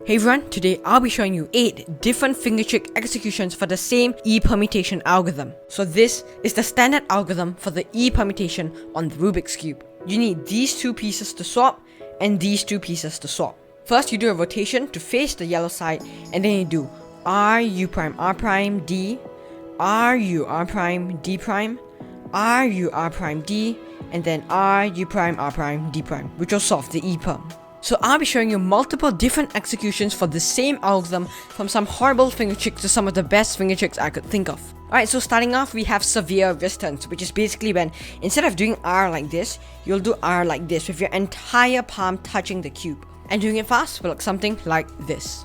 Hey everyone, today I'll be showing you 8 different finger trick executions for the same E permutation algorithm. So this is the standard algorithm for the E permutation on the Rubik's Cube. You need these two pieces to swap and these two pieces to swap. First you do a rotation to face the yellow side, and then you do R, U prime, R prime, D, R, U, R prime, D prime, R, U, R prime, D, and then R, U prime, R prime, D prime, which will solve the E perm. So I'll be showing you multiple different executions for the same algorithm, from some horrible finger tricks to some of the best finger tricks I could think of. Alright, so starting off we have severe wrist turns, which is basically when instead of doing R like this, you'll do R like this with your entire palm touching the cube. And doing it fast will look something like this.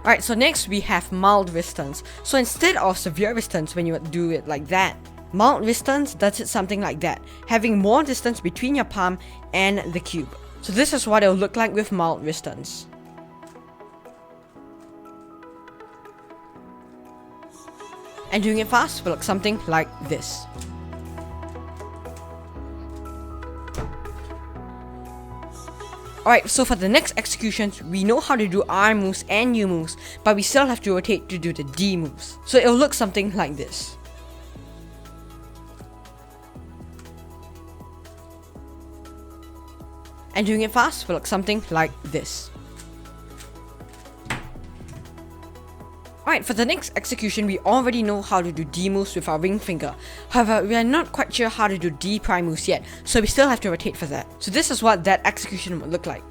Alright, so next we have mild wrist turns. So instead of severe wrist turns when you do it like that, mild wrist turns does it something like that, having more distance between your palm and the cube. So this is what it'll look like with mild wrist turns. And doing it fast will look something like this. Alright, so for the next executions, we know how to do R moves and U moves, but we still have to rotate to do the D moves. So it'll look something like this. And doing it fast will look something like this. Alright, for the next execution, we already know how to do D moves with our ring finger. However, we are not quite sure how to do D prime moves yet, so we still have to rotate for that. So this is what that execution would look like.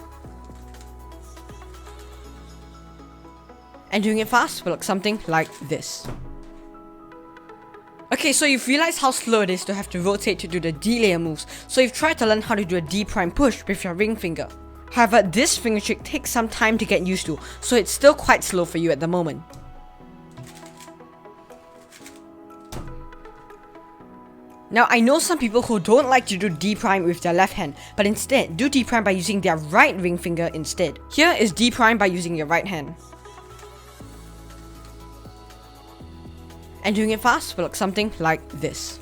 And doing it fast will look something like this. Okay, so you've realized how slow it is to have to rotate to do the D layer moves, so you've tried to learn how to do a D prime push with your ring finger. However, this finger trick takes some time to get used to, so it's still quite slow for you at the moment. Now, I know some people who don't like to do D prime with their left hand, but instead do D prime by using their right ring finger instead. Here is D prime by using your right hand. And doing it fast will look something like this.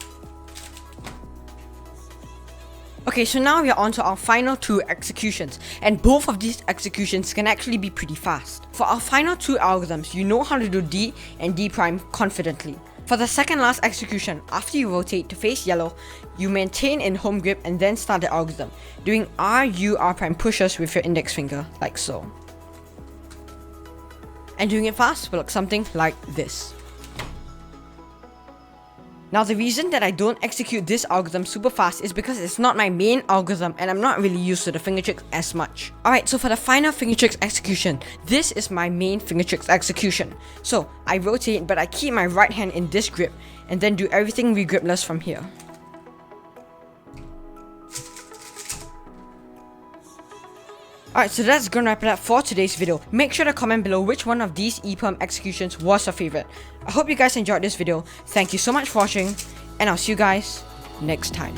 Okay, so now we are on to our final two executions, and both of these executions can actually be pretty fast. For our final two algorithms, you know how to do D and D prime confidently. For the second last execution, after you rotate to face yellow, you maintain in home grip and then start the algorithm, doing R, U, R prime pushes with your index finger, like so. And doing it fast will look something like this. Now the reason that I don't execute this algorithm super fast is because it's not my main algorithm and I'm not really used to the finger tricks as much. Alright, so for the final finger tricks execution, this is my main finger tricks execution. So I rotate, but I keep my right hand in this grip and then do everything regripless from here. Alright, so that's gonna wrap it up for today's video. Make sure to comment below which one of these E Perm executions was your favorite. I hope you guys enjoyed this video. Thank you so much for watching, and I'll see you guys next time.